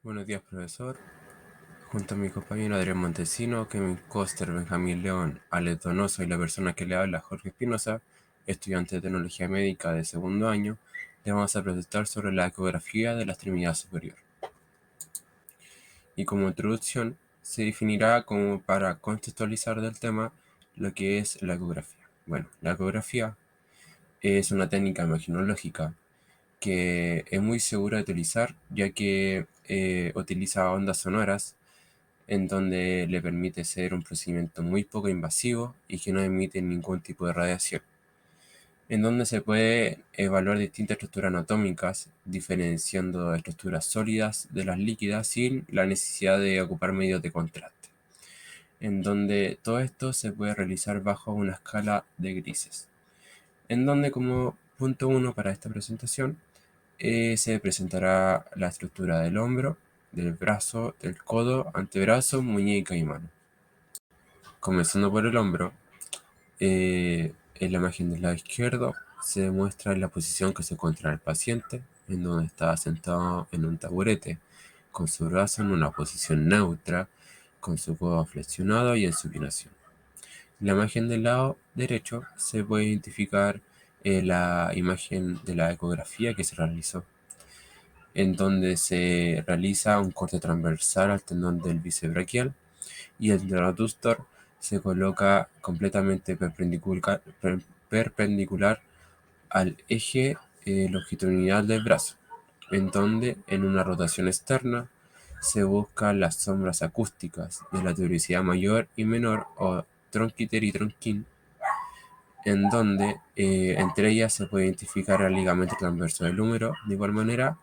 Buenos días, profesor. Junto a mi compañero Adrián Montesino, Kevin Coster, Benjamín León, Alex Donoso y la persona que le habla, Jorge Espinosa, estudiante de Tecnología Médica de segundo año, le vamos a presentar sobre la ecografía de la extremidad superior. Y como introducción, se definirá como para contextualizar del tema lo que es la ecografía. Bueno, la ecografía es una técnica imaginológica que es muy segura de utilizar, ya que utiliza ondas sonoras en donde le permite ser un procedimiento muy poco invasivo y que no emite ningún tipo de radiación, en donde se puede evaluar distintas estructuras anatómicas, diferenciando estructuras sólidas de las líquidas sin la necesidad de ocupar medios de contraste, en donde todo esto se puede realizar bajo una escala de grises, en donde como punto uno para esta presentación se presentará la estructura del hombro, del brazo, del codo, antebrazo, muñeca y mano. Comenzando por el hombro, en la imagen del lado izquierdo se muestra la posición que se encuentra el paciente, en donde está sentado en un taburete, con su brazo en una posición neutra, con su codo flexionado y en supinación. En la imagen del lado derecho se puede identificar la imagen de la ecografía que se realizó, en donde se realiza un corte transversal al tendón del bíceps braquial y el aductor se coloca completamente perpendicular al eje longitudinal del brazo, en donde en una rotación externa se buscan las sombras acústicas de la tuberosidad mayor y menor o tronquiter y tronquín, en donde entre ellas se puede identificar el ligamento transverso del húmero de igual manera,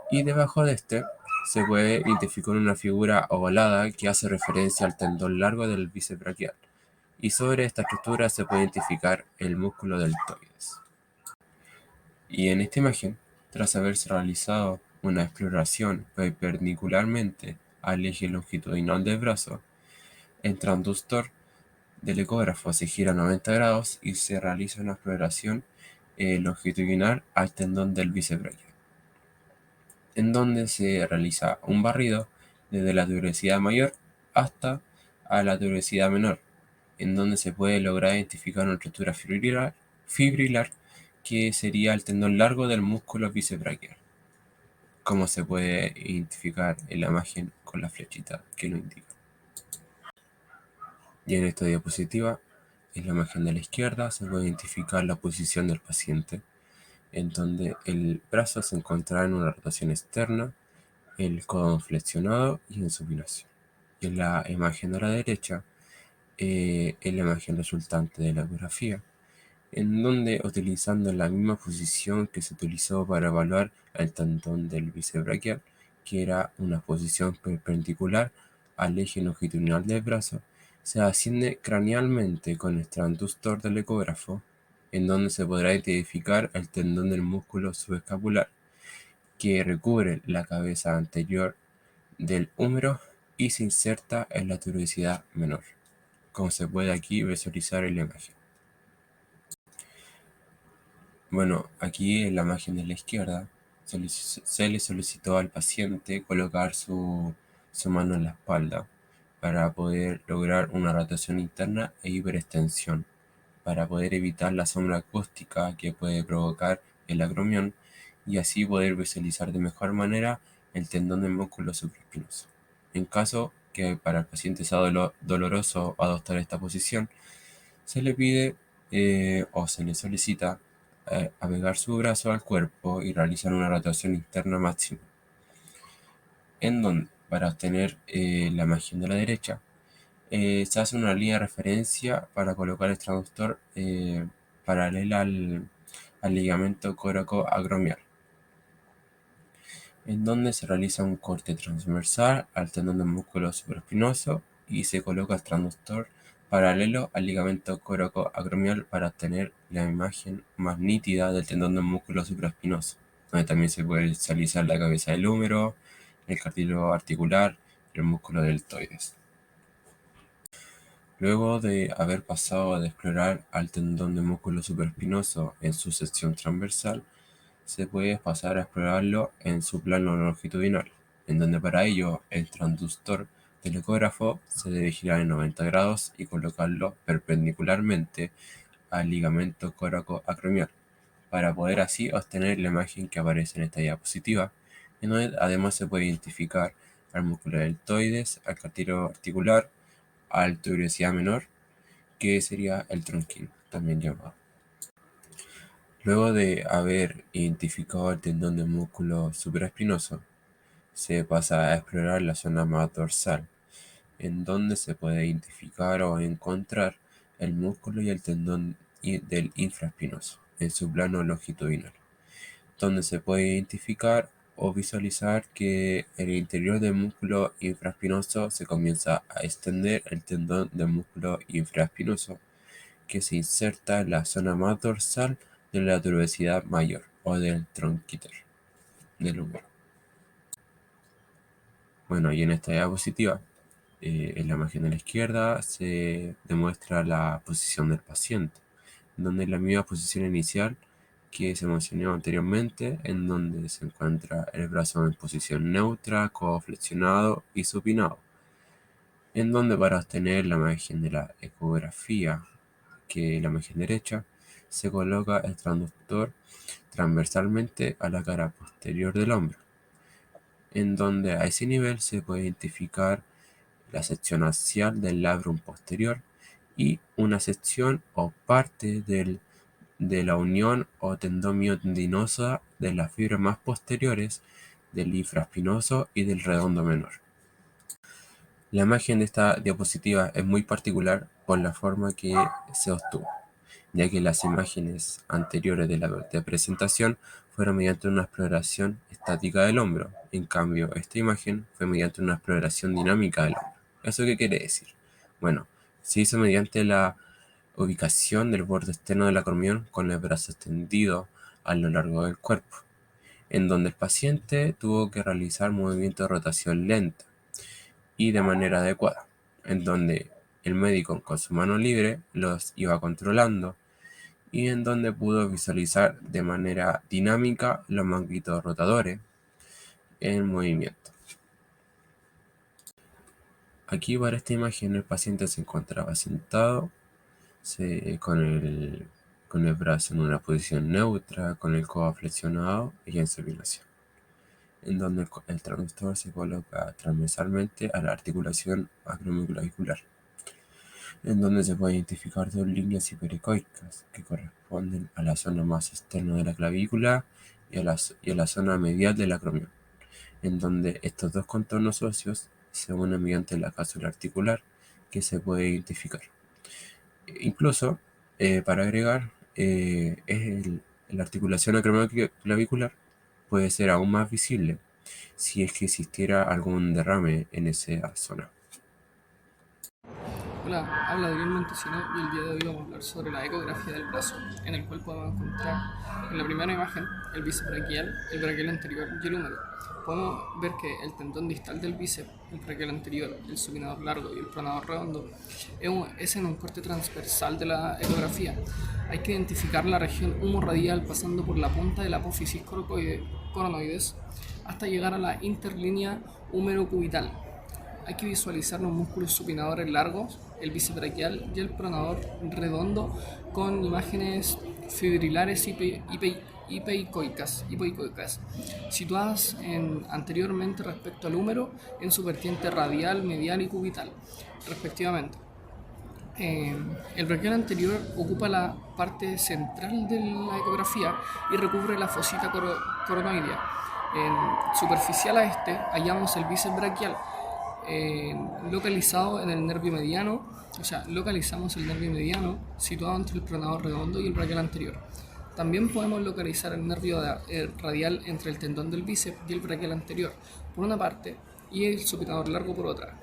y debajo de este se puede identificar una figura ovalada que hace referencia al tendón largo del bíceps braquial, y sobre esta estructura se puede identificar el músculo deltoides. Y en esta imagen, tras haberse realizado una exploración perpendicularmente al eje longitudinal del brazo, el transductor del ecógrafo se gira a 90 grados y se realiza una exploración longitudinal al tendón del bíceps braquial, en donde se realiza un barrido desde la tuberosidad mayor hasta a la tuberosidad menor, en donde se puede lograr identificar una estructura fibrilar que sería el tendón largo del músculo bíceps braquial, como se puede identificar en la imagen con la flechita que lo indica. Y en esta diapositiva, en la imagen de la izquierda, se puede identificar la posición del paciente, en donde el brazo se encontrará en una rotación externa, el codo flexionado y en supinación. Y en la imagen de la derecha, es la imagen resultante de la ecografía, en donde utilizando la misma posición que se utilizó para evaluar el tendón del bíceps braquial, que era una posición perpendicular al eje longitudinal del brazo, se asciende cranealmente con el transductor del ecógrafo, en donde se podrá identificar el tendón del músculo subescapular, que recubre la cabeza anterior del húmero y se inserta en la tuberosidad menor, como se puede aquí visualizar en la imagen. Bueno, aquí en la imagen de la izquierda se le solicitó al paciente colocar su mano en la espalda para poder lograr una rotación interna e hiperextensión, para poder evitar la sombra acústica que puede provocar el acromión y así poder visualizar de mejor manera el tendón del músculo supraespinoso. En caso que para el paciente sea doloroso adoptar esta posición, se le pide o se le solicita apegar su brazo al cuerpo y realizar una rotación interna máxima, en donde para obtener la imagen de la derecha se hace una línea de referencia para colocar el transductor paralela al ligamento coracoacromial, en donde se realiza un corte transversal al tendón del músculo supraespinoso y se coloca el transductor paralelo al ligamento coracoacromial para obtener la imagen más nítida del tendón del músculo supraespinoso, donde también se puede visualizar la cabeza del húmero, el cartílago articular y el músculo deltoides. Luego de haber pasado de explorar al tendón del músculo supraespinoso en su sección transversal, se puede pasar a explorarlo en su plano longitudinal, en donde para ello el transductor del ecógrafo se debe girar en 90 grados y colocarlo perpendicularmente al ligamento coracoacromial, para poder así obtener la imagen que aparece en esta diapositiva, en donde además se puede identificar al músculo deltoides, al cartílago articular, al tuberosidad menor, que sería el tronquín, también llamado. Luego de haber identificado el tendón del músculo supraespinoso, se pasa a explorar la zona más dorsal, en donde se puede identificar o encontrar el músculo y el tendón del infraespinoso en su plano longitudinal, donde se puede identificar o visualizar que en el interior del músculo infraespinoso se comienza a extender el tendón del músculo infraespinoso, que se inserta en la zona más dorsal de la tuberosidad mayor o del tronquíter del húmero. Bueno, y en esta diapositiva, en la imagen de la izquierda, se demuestra la posición del paciente, donde es la misma posición inicial que se mencionó anteriormente, en donde se encuentra el brazo en posición neutra, codo flexionado y supinado, en donde para obtener la imagen de la ecografía, que es la imagen derecha, se coloca el transductor transversalmente a la cara posterior del hombro, en donde a ese nivel se puede identificar la sección axial del labrum posterior y una sección o parte de la unión o tendón miotendinosa de las fibras más posteriores del infraespinoso y del redondo menor. La imagen de esta diapositiva es muy particular por la forma que se obtuvo, ya que las imágenes anteriores de la presentación fueron mediante una exploración estática del hombro. En cambio, esta imagen fue mediante una exploración dinámica del hombro. ¿Eso qué quiere decir? Bueno, se hizo mediante la ubicación del borde externo del acromión con el brazo extendido a lo largo del cuerpo, en donde el paciente tuvo que realizar movimientos de rotación lenta y de manera adecuada, en donde el médico con su mano libre los iba controlando y en donde pudo visualizar de manera dinámica los manguitos rotadores en movimiento. Aquí para esta imagen el paciente se encontraba sentado con el brazo en una posición neutra, con el codo flexionado y en supinación, en donde el transductor se coloca transversalmente a la articulación acromioclavicular, en donde se puede identificar dos líneas hipericoicas que corresponden a la zona más externa de la clavícula y a la zona medial del acromión, en donde estos dos contornos óseos se unen mediante la cápsula articular que se puede identificar. Incluso, para agregar, la articulación acromioclavicular puede ser aún más visible si es que existiera algún derrame en esa zona. Hola, habla Adrián Montesino y el día de hoy vamos a hablar sobre la ecografía del brazo, en el cual podemos encontrar en la primera imagen el bíceps braquial, el braquial anterior y el húmero. Podemos ver que el tendón distal del bíceps, el braquial anterior, el supinador largo y el pronador redondo es en un corte transversal de la ecografía. Hay que identificar la región humorradial pasando por la punta de la apófisis coronoides hasta llegar a la interlínea húmero-cubital. Hay que visualizar los músculos supinadores largos, el bíceps braquial y el pronador redondo con imágenes fibrilares hipoicoicas, situadas anteriormente respecto al húmero en su vertiente radial, medial y cubital, respectivamente. El braquial anterior ocupa la parte central de la ecografía y recubre la fosita coronoidea. Superficial a este hallamos el bíceps braquial, localizado en el nervio mediano, localizamos el nervio mediano situado entre el pronador redondo y el braquial anterior. También podemos localizar el nervio radial entre el tendón del bíceps y el braquial anterior, por una parte, y el supinador largo por otra.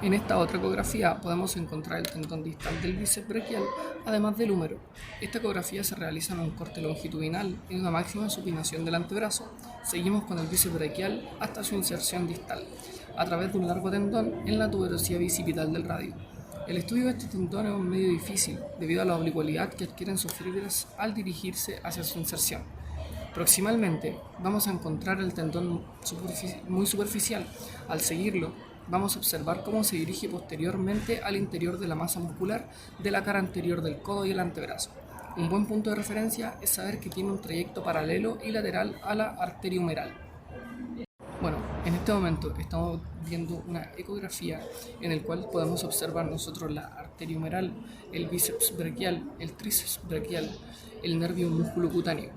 En esta otra ecografía podemos encontrar el tendón distal del bíceps braquial, además del húmero. Esta ecografía se realiza en un corte longitudinal y una máxima supinación del antebrazo. Seguimos con el bíceps braquial hasta su inserción distal, a través de un largo tendón en la tuberosidad bicipital del radio. El estudio de este tendón es un medio difícil debido a la oblicuidad que adquieren sus fibras al dirigirse hacia su inserción. Proximalmente vamos a encontrar el tendón muy superficial. Al seguirlo, vamos a observar cómo se dirige posteriormente al interior de la masa muscular de la cara anterior del codo y el antebrazo. Un buen punto de referencia es saber que tiene un trayecto paralelo y lateral a la arteria humeral. Bueno, en este momento estamos viendo una ecografía en el cual podemos observar nosotros la arteria humeral, el bíceps braquial, el tríceps braquial, el nervio músculo cutáneo.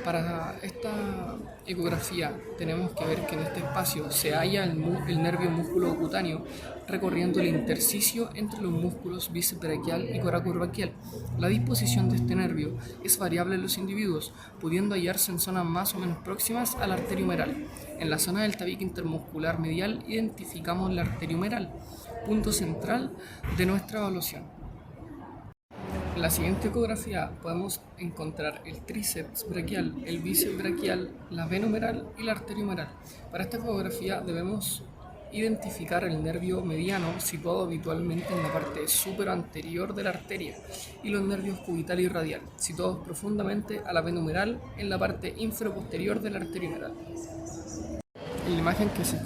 Para esta ecografía tenemos que ver que en este espacio se halla el nervio músculo cutáneo recorriendo el intersticio entre los músculos bíceps braquial y corácoid braquial. La disposición de este nervio es variable en los individuos, pudiendo hallarse en zonas más o menos próximas a la arteria humeral. En la zona del tabique intermuscular medial identificamos la arteria humeral, punto central de nuestra evaluación. En la siguiente ecografía podemos encontrar el tríceps braquial, el bíceps braquial, la vena humeral y la arteria humeral. Para esta ecografía debemos identificar el nervio mediano situado habitualmente en la parte superanterior de la arteria y los nervios cubital y radial situados profundamente a la vena humeral en la parte inferoposterior de la arteria humeral. En la imagen que se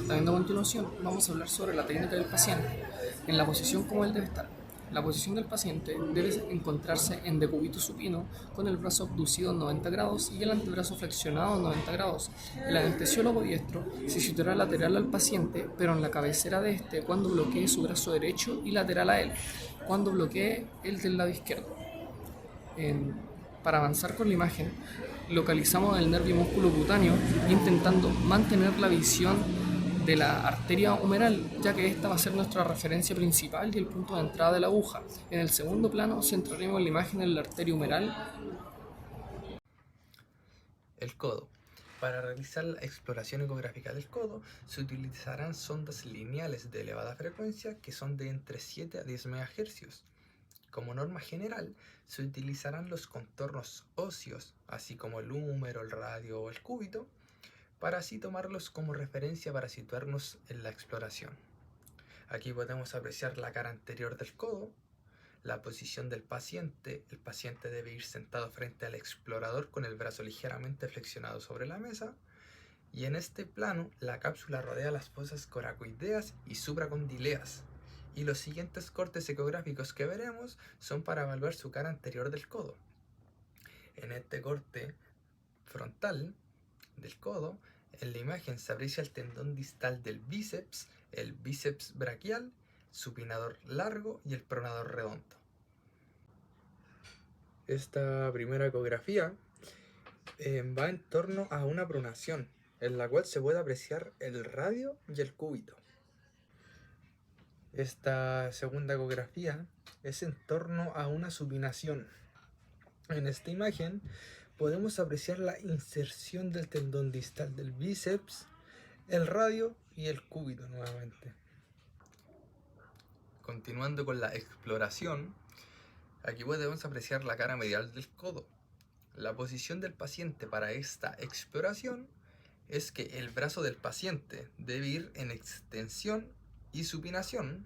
está viendo a continuación vamos a hablar sobre la técnica del paciente en la posición como él debe estar. La posición del paciente debe encontrarse en decúbito supino con el brazo abducido en 90 grados y el antebrazo flexionado en 90 grados. El anestesiólogo diestro se situará lateral al paciente, pero en la cabecera de este cuando bloquee su brazo derecho y lateral a él, cuando bloquee el del lado izquierdo. Para avanzar con la imagen, localizamos el nervio músculo cutáneo intentando mantener la visión de la arteria humeral, ya que esta va a ser nuestra referencia principal y el punto de entrada de la aguja. En el segundo plano centraremos la imagen en la arteria humeral. El codo. Para realizar la exploración ecográfica del codo se utilizarán sondas lineales de elevada frecuencia que son de entre 7 a 10 MHz. Como norma general, se utilizarán los contornos óseos, así como el húmero, el radio o el cúbito, para así tomarlos como referencia para situarnos en la exploración. Aquí podemos apreciar la cara anterior del codo, la posición del paciente. El paciente debe ir sentado frente al explorador con el brazo ligeramente flexionado sobre la mesa. Y en este plano, la cápsula rodea las fosas coracoideas y supracondileas. Y los siguientes cortes ecográficos que veremos son para evaluar su cara anterior del codo. En este corte frontal del codo, en la imagen se aprecia el tendón distal del bíceps, el bíceps braquial, supinador largo y el pronador redondo. Esta primera ecografía va en torno a una pronación, en la cual se puede apreciar el radio y el cúbito. Esta segunda ecografía es en torno a una supinación. En esta imagen podemos apreciar la inserción del tendón distal del bíceps, el radio y el cúbito nuevamente. Continuando con la exploración, aquí podemos apreciar la cara medial del codo. La posición del paciente para esta exploración es que el brazo del paciente debe ir en extensión y supinación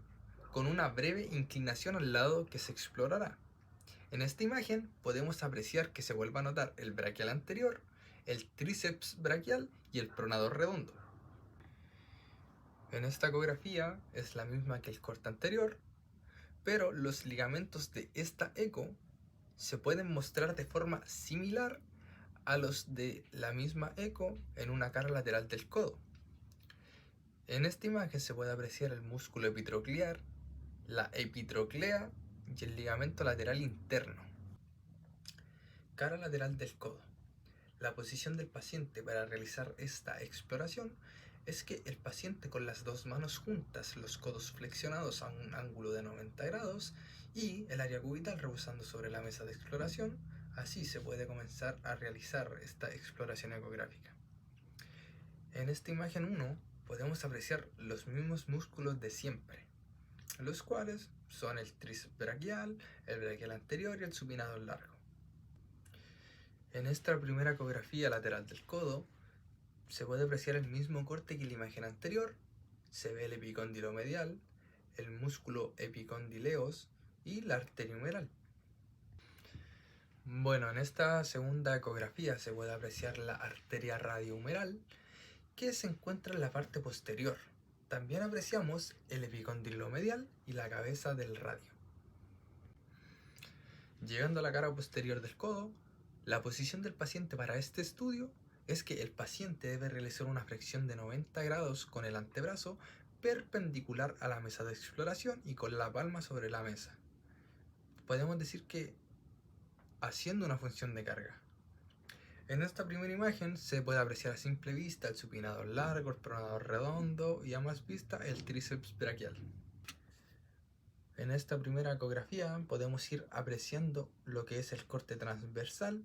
con una breve inclinación al lado que se explorará. En esta imagen podemos apreciar que se vuelve a notar el braquial anterior, el tríceps braquial y el pronador redondo. En esta ecografía es la misma que el corte anterior, pero los ligamentos de esta eco se pueden mostrar de forma similar a los de la misma eco en una cara lateral del codo. En esta imagen se puede apreciar el músculo epitroclear, la epitroclea y el ligamento lateral interno. Cara lateral del codo. La posición del paciente para realizar esta exploración es que el paciente con las dos manos juntas, los codos flexionados a un ángulo de 90 grados y el área cubital reposando sobre la mesa de exploración, así se puede comenzar a realizar esta exploración ecográfica. En esta imagen 1 podemos apreciar los mismos músculos de siempre, los cuales son el tríceps braquial, el braquial anterior y el supinador largo. En esta primera ecografía lateral del codo se puede apreciar el mismo corte que la imagen anterior. Se ve el epicóndilo medial, el músculo epicondileos y la arteria humeral. Bueno, en esta segunda ecografía se puede apreciar la arteria radiohumeral que se encuentra en la parte posterior. También apreciamos el epicóndilo medial y la cabeza del radio. Llegando a la cara posterior del codo, la posición del paciente para este estudio es que el paciente debe realizar una flexión de 90 grados con el antebrazo perpendicular a la mesa de exploración y con la palma sobre la mesa. Podemos decir que haciendo una función de carga. En esta primera imagen se puede apreciar a simple vista el supinador largo, el pronador redondo y a más vista el tríceps braquial. En esta primera ecografía podemos ir apreciando lo que es el corte transversal,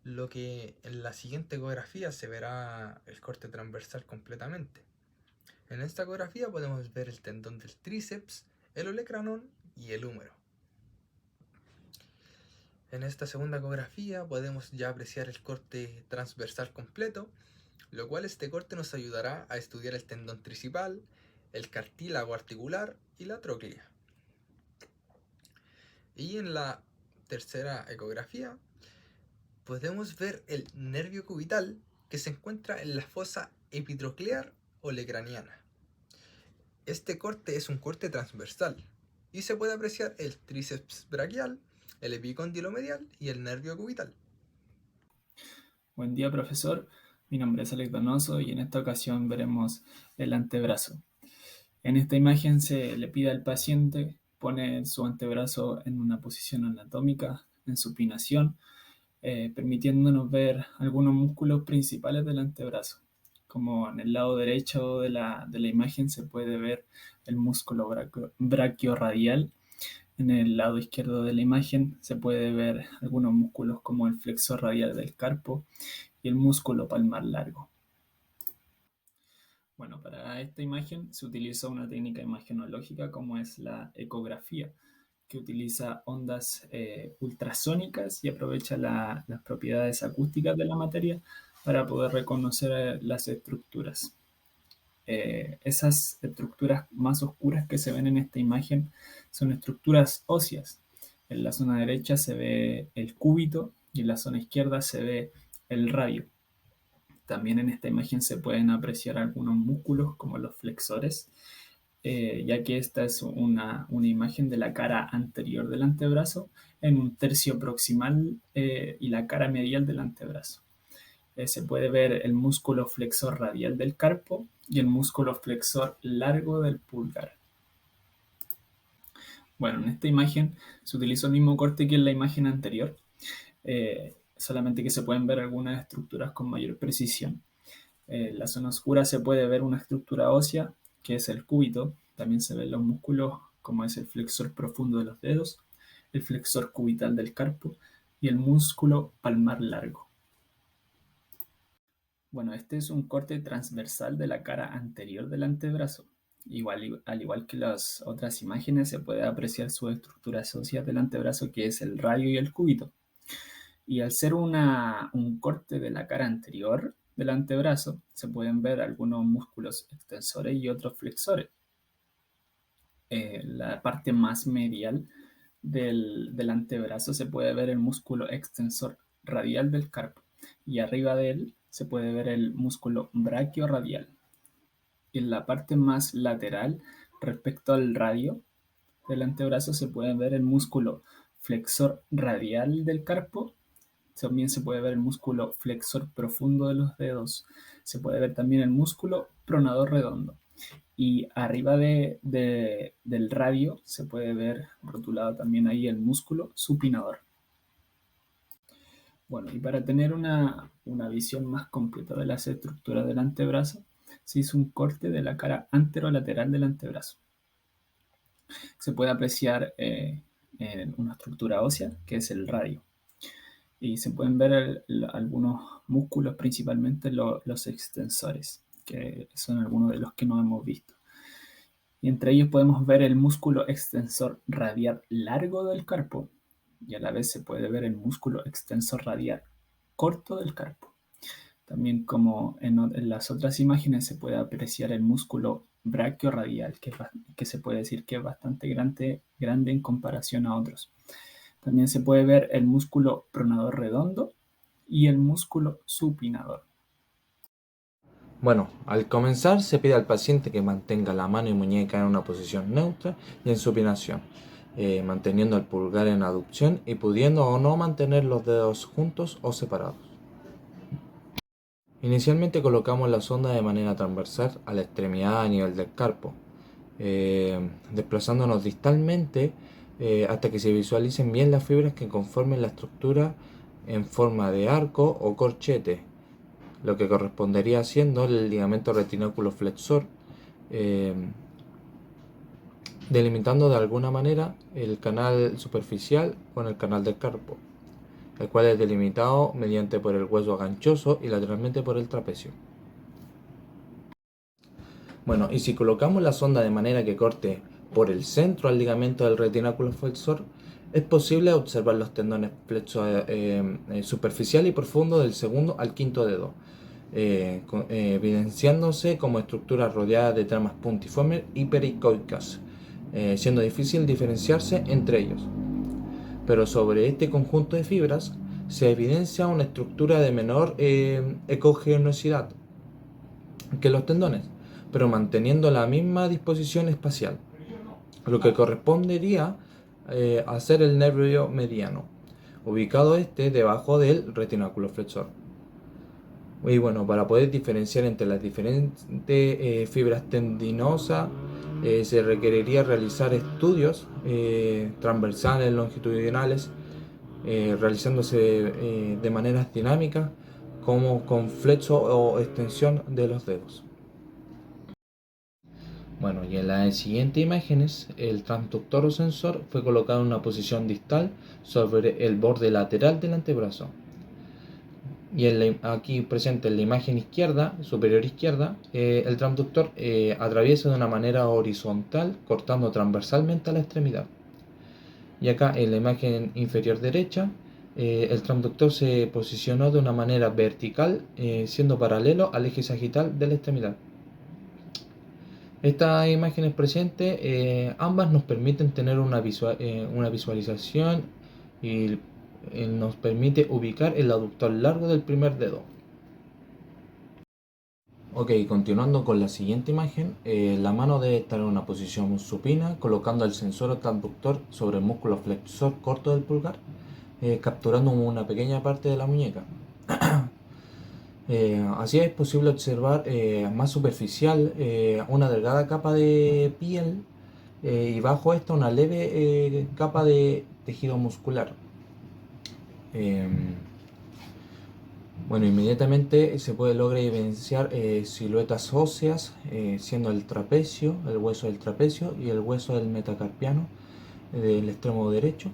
lo que en la siguiente ecografía se verá el corte transversal completamente. En esta ecografía podemos ver el tendón del tríceps, el olecranon y el húmero. En esta segunda ecografía podemos ya apreciar el corte transversal completo, lo cual este corte nos ayudará a estudiar el tendón tricipal, el cartílago articular y la tróclea. Y en la tercera ecografía podemos ver el nervio cubital que se encuentra en la fosa epitroclear olecraniana. Este corte es un corte transversal y se puede apreciar el tríceps braquial, el epicóndilo medial y el nervio cubital. Buen día, profesor. Mi nombre es Alex Donoso y en esta ocasión veremos el antebrazo. En esta imagen se le pide al paciente poner su antebrazo en una posición anatómica, en supinación, permitiéndonos ver algunos músculos principales del antebrazo. Como en el lado derecho de la imagen se puede ver el músculo brachiorradial. En el lado izquierdo de la imagen se puede ver algunos músculos como el flexor radial del carpo y el músculo palmar largo. Bueno, para esta imagen se utiliza una técnica imagenológica como es la ecografía, que utiliza ondas ultrasónicas y aprovecha las propiedades acústicas de la materia para poder reconocer las estructuras. Esas estructuras más oscuras que se ven en esta imagen son estructuras óseas. En la zona derecha se ve el cúbito y en la zona izquierda se ve el radio. También en esta imagen se pueden apreciar algunos músculos como los flexores, ya que esta es una imagen de la cara anterior del antebrazo en un tercio proximal y la cara medial del antebrazo. Se puede ver el músculo flexor radial del carpo y el músculo flexor largo del pulgar. Bueno, en esta imagen se utilizó el mismo corte que en la imagen anterior, solamente que se pueden ver algunas estructuras con mayor precisión. En la zona oscura se puede ver una estructura ósea, que es el cúbito. También se ven los músculos, como es el flexor profundo de los dedos, el flexor cubital del carpo y el músculo palmar largo. Bueno, este es un corte transversal de la cara anterior del antebrazo. Al igual que las otras imágenes, se puede apreciar sus estructuras óseas del antebrazo, que es el radio y el cúbito. Y al ser un corte de la cara anterior del antebrazo, se pueden ver algunos músculos extensores y otros flexores. La parte más medial del antebrazo se puede ver el músculo extensor radial del carpo y arriba de él se puede ver el músculo brachiorradial. En la parte más lateral, respecto al radio del antebrazo, se puede ver el músculo flexor radial del carpo. También se puede ver el músculo flexor profundo de los dedos. Se puede ver también el músculo pronador redondo. Y arriba del radio se puede ver rotulado también ahí el músculo supinador. Bueno, y para tener una visión más completa de las estructuras del antebrazo, se hizo un corte de la cara anterolateral del antebrazo. Se puede apreciar una estructura ósea, que es el radio. Y se pueden ver algunos músculos, principalmente los extensores, que son algunos de los que no hemos visto. Y entre ellos podemos ver el músculo extensor radial largo del carpo, y a la vez se puede ver el músculo extensor radial corto del carpo. También, como en las otras imágenes, se puede apreciar el músculo brachiorradial, que se puede decir que es bastante grande en comparación a otros. También se puede ver el músculo pronador redondo y el músculo supinador. Bueno, al comenzar se pide al paciente que mantenga la mano y muñeca en una posición neutra y en supinación, manteniendo el pulgar en aducción y pudiendo o no mantener los dedos juntos o separados. Inicialmente colocamos la sonda de manera transversal a la extremidad a nivel del carpo, desplazándonos distalmente hasta que se visualicen bien las fibras que conformen la estructura en forma de arco o corchete, lo que correspondería siendo el ligamento retináculo flexor, delimitando de alguna manera el canal superficial con el canal del carpo, el cual es delimitado mediante por el hueso ganchoso y lateralmente por el trapecio. Bueno, y si colocamos la sonda de manera que corte por el centro al ligamento del retináculo flexor, es posible observar los tendones flexos superficial y profundo del segundo al quinto dedo, evidenciándose como estructuras rodeadas de tramas puntiformes y pericoicas, siendo difícil diferenciarse entre ellos. Pero sobre este conjunto de fibras se evidencia una estructura de menor ecogenosidad que los tendones, pero manteniendo la misma disposición espacial, lo que correspondería a ser el nervio mediano, ubicado debajo del retináculo flexor. Y bueno, para poder diferenciar entre las diferentes fibras tendinosas, se requeriría realizar estudios transversales, longitudinales, realizándose de maneras dinámicas, como con flexo o extensión de los dedos. Bueno, y en las siguientes imágenes, el transductor o sensor fue colocado en una posición distal sobre el borde lateral del antebrazo. Y aquí presente en la imagen izquierda, superior izquierda, el transductor atraviesa de una manera horizontal, cortando transversalmente a la extremidad. Y acá en la imagen inferior derecha, el transductor se posicionó de una manera vertical, siendo paralelo al eje sagital de la extremidad. Estas imágenes presentes, ambas nos permiten tener una visualización y nos permite ubicar el aductor largo del primer dedo. Ok, continuando con la siguiente imagen, la mano debe estar en una posición supina, colocando el sensor o transductor sobre el músculo flexor corto del pulgar, capturando una pequeña parte de la muñeca. Así es posible observar más superficial una delgada capa de piel y bajo esta una leve capa de tejido muscular. Bueno, inmediatamente se puede lograr evidenciar siluetas óseas, siendo el trapecio, el hueso del trapecio y el hueso del metacarpiano del extremo derecho.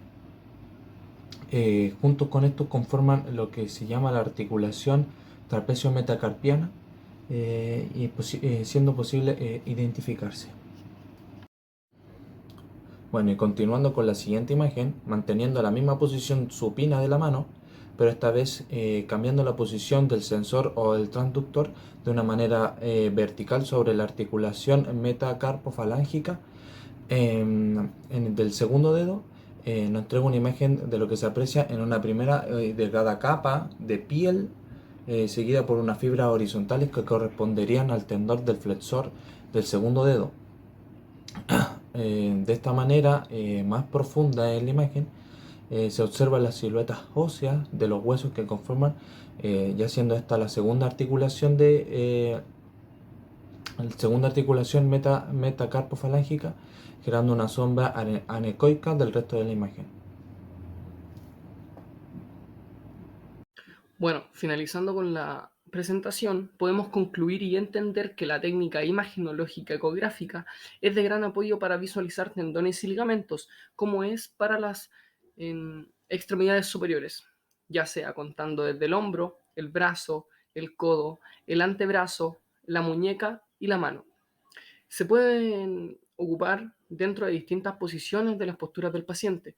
Juntos con esto conforman lo que se llama la articulación trapecio-metacarpiana, siendo posible identificarse. Bueno, y continuando con la siguiente imagen, manteniendo la misma posición supina de la mano, pero esta vez cambiando la posición del sensor o el transductor de una manera vertical sobre la articulación metacarpofalángica del segundo dedo, nos entrega una imagen de lo que se aprecia en una primera delgada capa de piel, seguida por unas fibras horizontales que corresponderían al tendón del flexor del segundo dedo. De esta manera más profunda en la imagen, se observan las siluetas óseas de los huesos que conforman, ya siendo esta la segunda articulación metacarpofalángica, creando una sombra anecoica del resto de la imagen. Bueno, finalizando con la presentación, podemos concluir y entender que la técnica imagenológica ecográfica es de gran apoyo para visualizar tendones y ligamentos, como es para las extremidades superiores, ya sea contando desde el hombro, el brazo, el codo, el antebrazo, la muñeca y la mano. Se pueden ocupar dentro de distintas posiciones de las posturas del paciente.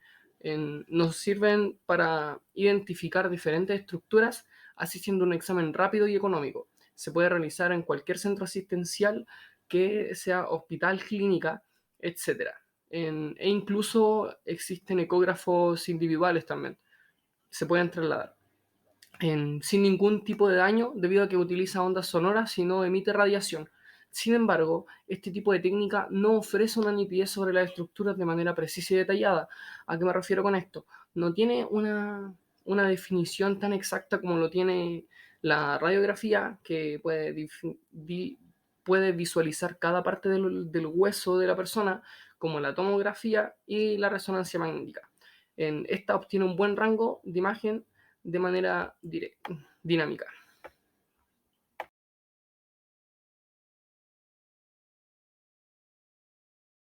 Nos sirven para identificar diferentes estructuras, así siendo un examen rápido y económico. Se puede realizar en cualquier centro asistencial, que sea hospital, clínica, etc. e incluso existen ecógrafos individuales también. Se pueden trasladar sin ningún tipo de daño debido a que utiliza ondas sonoras y no emite radiación. Sin embargo, este tipo de técnica no ofrece una nitidez sobre las estructuras de manera precisa y detallada. ¿A qué me refiero con esto? No tiene una definición tan exacta como lo tiene la radiografía, que puede visualizar cada parte del hueso de la persona, como la tomografía y la resonancia magnética. Esta obtiene un buen rango de imagen de manera dinámica.